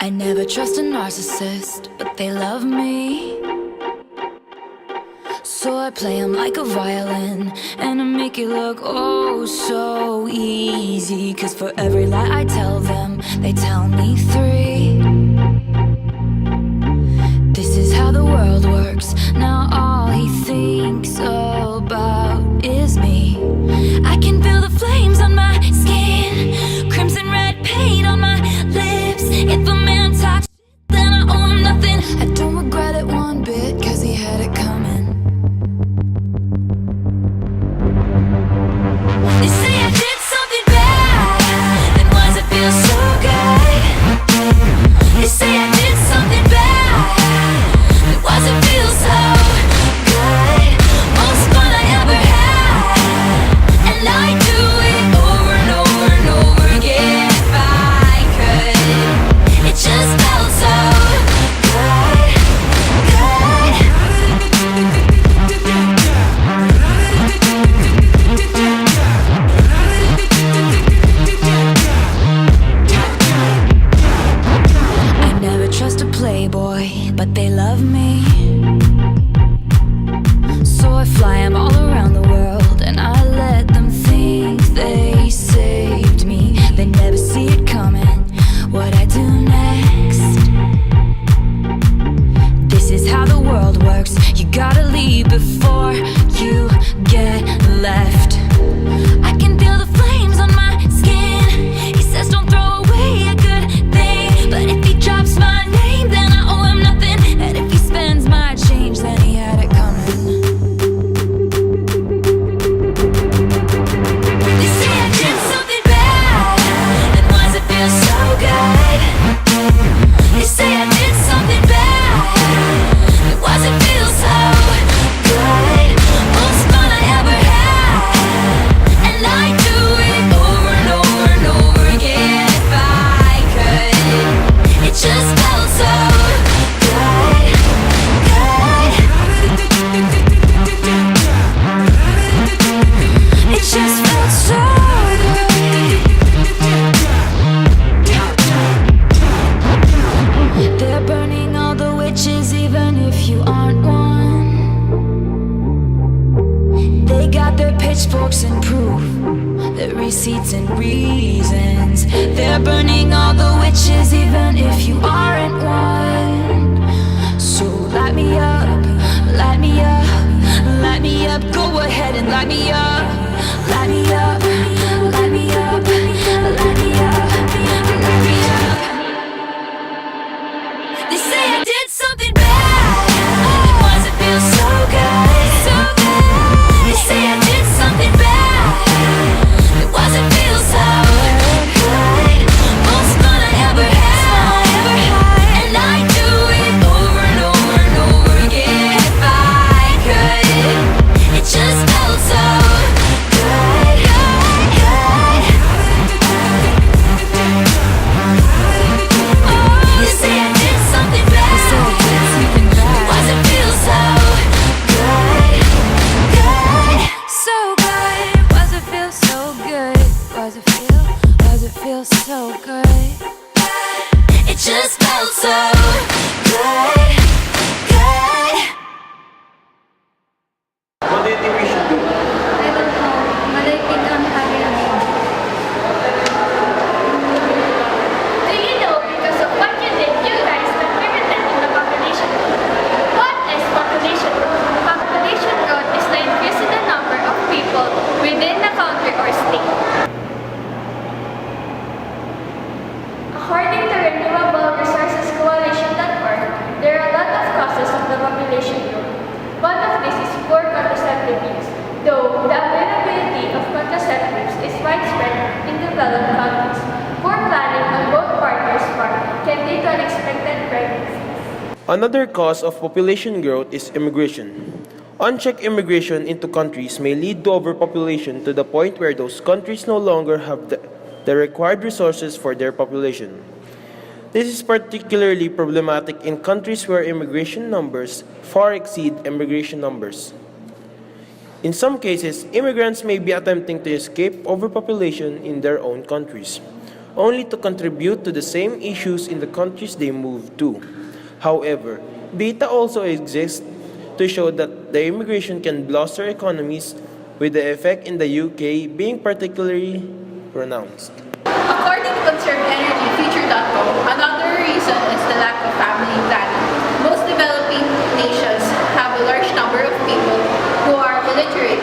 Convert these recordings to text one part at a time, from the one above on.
I never trust a narcissist, but they love me. So I play them like a violin, and I make it look oh so easy. Cause for every lie I tell them, they tell me 3. This is how the world works. Now all he thinks about is me. I can feel the flames on my skin, crimson red paint on my lips. If a man talks shit, then I owe him nothing. I don't regret it one bit, cause he had it coming. They say I did something bad, then why does it feel so good? They say I did something bad, then why does it feel so good? Most fun I ever had, and I do it over and over and over again if I could. It just felt so good, good. I never trust a playboy, but they love me. So I fly them all around the world, and I let them think they saved me. They never see it coming, what I do next. This is how the world works. You gotta leave before you get left. I can feel the flames on my skin. He says don't throw away a good thing, but if he drops my name, then I owe him nothing. And if he spends my change, then he had it coming. They say I did something bad, then why does it feel so good? They say I did something bad, then why does it feel so good? Most fun I ever had, and I do it over and over and over again if I could. It just felt so good, good. It just felt so good. They're burning all the witches even if you aren't one. They got their pitchforks and proof, their receipts and reasons. They're burning all the witches even if you aren't one. So light me up, light me up, light me up. Go ahead and light me up, light me up, light me up, light me up, light me up. They say I did something bad, then why does it feel so good? So good. They say I did something bad, then why does it feel so good? Most fun I ever had, and I do it over and over and over again if I could. It just felt so good, good. Oh, they say I did something bad, why does it feel so good, good? So good, why does it feel so good? Why does it feel so good? It just felt so good, good. What do you think we should do? I don't know. Malapit ang hangin. Do you know because of what you did, you guys contributed in the population growth? What is population growth? Population growth is the increase in the number of people within the country or state. According to Renewable Resources Coalition.org, there are a lot of causes of the population growth. One of these is poor contraceptive use, though the availability of contraceptives is widespread in developed countries. Poor planning on both partners' part can lead to unexpected pregnancies. Another cause of population growth is immigration. Unchecked immigration into countries may lead to overpopulation to the point where those countries no longer have the required resources for their population. This is particularly problematic in countries where immigration numbers far exceed immigration numbers. In some cases, immigrants may be attempting to escape overpopulation in their own countries. only to contribute to the same issues in the countries they move to. However, data also exists to show that the immigration can bluster economies, with the effect in the UK being particularly pronounced. According to ConserveEnergyFuture.com, another reason is the lack of family planning. Most developing nations have a large number of people who are illiterate,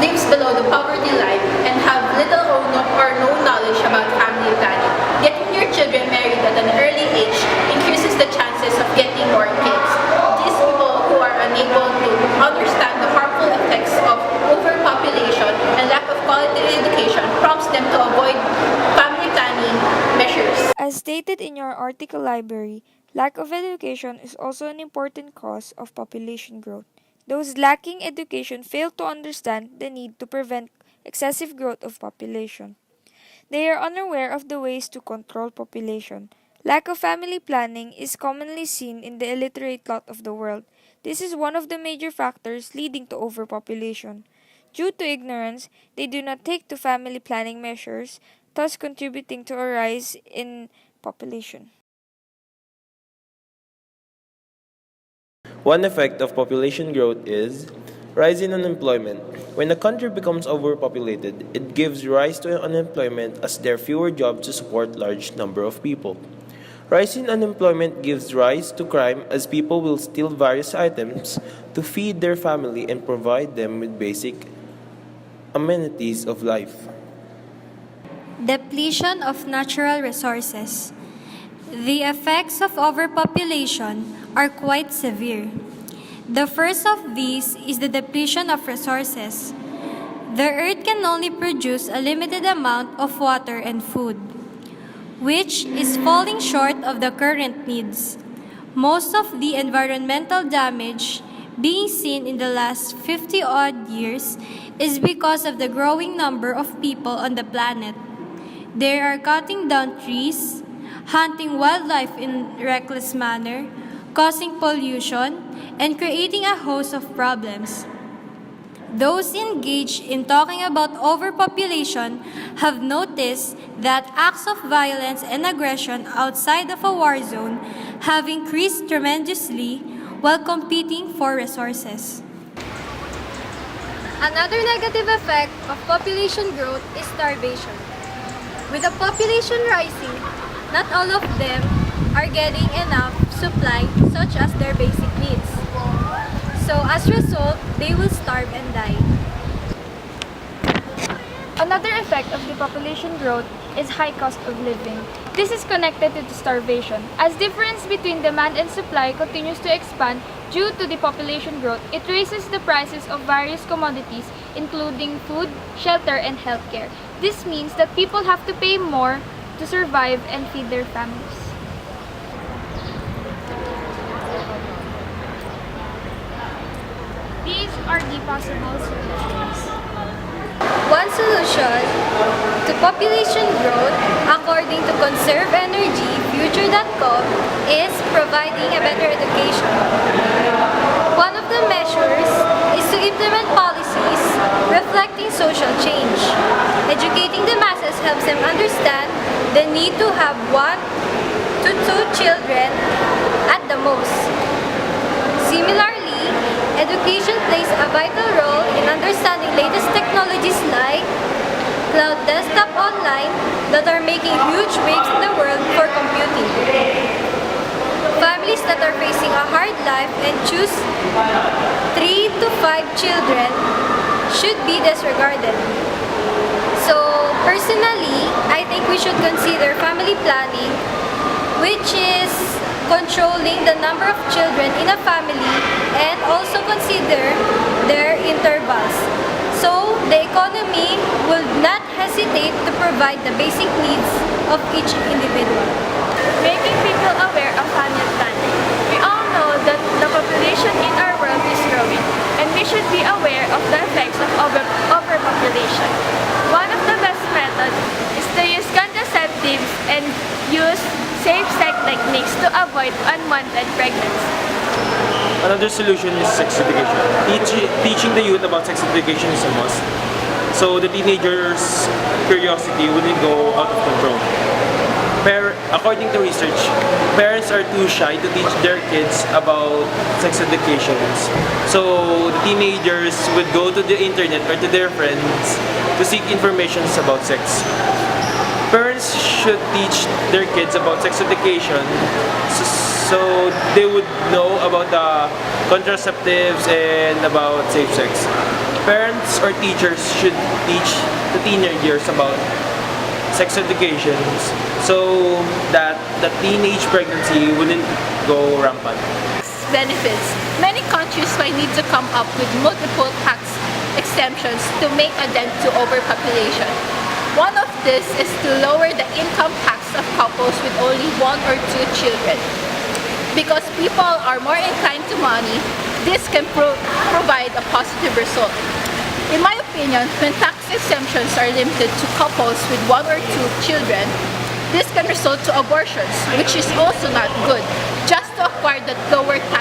lives below the poverty line, and have little or no knowledge about family planning. Getting your children married at an early age increases the chances of getting more kids. These people who are unable to understand the harmful effects of overpopulation and lack of quality education prompts them to avoid family planning measures. As stated in your article library, lack of education is also an important cause of population growth. Those lacking education fail to understand the need to prevent excessive growth of population. They are unaware of the ways to control population. Lack of family planning is commonly seen in the illiterate lot of the world. This is one of the major factors leading to overpopulation. Due to ignorance, they do not take to family planning measures, thus contributing to a rise in population. One effect of population growth is rise in unemployment. When a country becomes overpopulated, it gives rise to unemployment as there are fewer jobs to support large number of people. Rise in unemployment gives rise to crime as people will steal various items to feed their family and provide them with basic amenities of life. Depletion of natural resources. The effects of overpopulation are quite severe. The first of these is the depletion of resources. The earth can only produce a limited amount of water and food, which is falling short of the current needs. Most of the environmental damage being seen in the last 50-odd years is because of the growing number of people on the planet. They are cutting down trees, hunting wildlife in reckless manner, causing pollution, and creating a host of problems. Those engaged in talking about overpopulation have noticed that acts of violence and aggression outside of a war zone have increased tremendously while competing for resources. Another negative effect of population growth is starvation. With the population rising, not all of them are getting enough supply such as their basic needs. So as a result, they will starve and die. Another effect of the population growth is high cost of living. This is connected to the starvation. As difference between demand and supply continues to expand due to the population growth, it raises the prices of various commodities including food, shelter, and healthcare. This means that people have to pay more to survive and feed their families. These are the possible solutions. One solution to population growth, according to ConserveEnergyFuture.com, is providing a better education. One of the measures is to implement policies reflecting social change. Educating the masses helps them understand the need to have 1 to 2 children at the most. Similarly, education plays a vital role in understanding latest technologies like cloud desktop online that are making huge waves in the world for computing. Families that are facing a hard life and choose 3 to 5 children should be disregarded. So, personally, I think we should consider family planning, which is controlling the number of children in a family and also consider their intervals. So, the economy will not hesitate to provide the basic needs of each individual. Making people aware of family planning. We all know that the population in our world is growing, and we should be aware of the effects of overpopulation. One of the best methods is to use contraceptives and use safe-sex techniques to avoid unwanted pregnancy. Another solution is sex education. Teaching the youth about sex education is a must. so the teenagers' curiosity wouldn't go out of control. According to research, parents are too shy to teach their kids about sex educations. So the teenagers would go to the internet or to their friends to seek information about sex. Parents should teach their kids about sex education so they would know about the contraceptives and about safe sex. Parents or teachers should teach the teenagers about sex educations so that the teenage pregnancy wouldn't go rampant. Benefits. Many countries might need to come up with multiple tax exemptions to make a dent to overpopulation. One of this is to lower the income tax of couples with only 1 or 2 children. Because people are more inclined to money, this can provide a positive result. In my opinion, when tax exemptions are limited to couples with 1 or 2 children, this can result to abortions, which is also not good, just to acquire that lower tax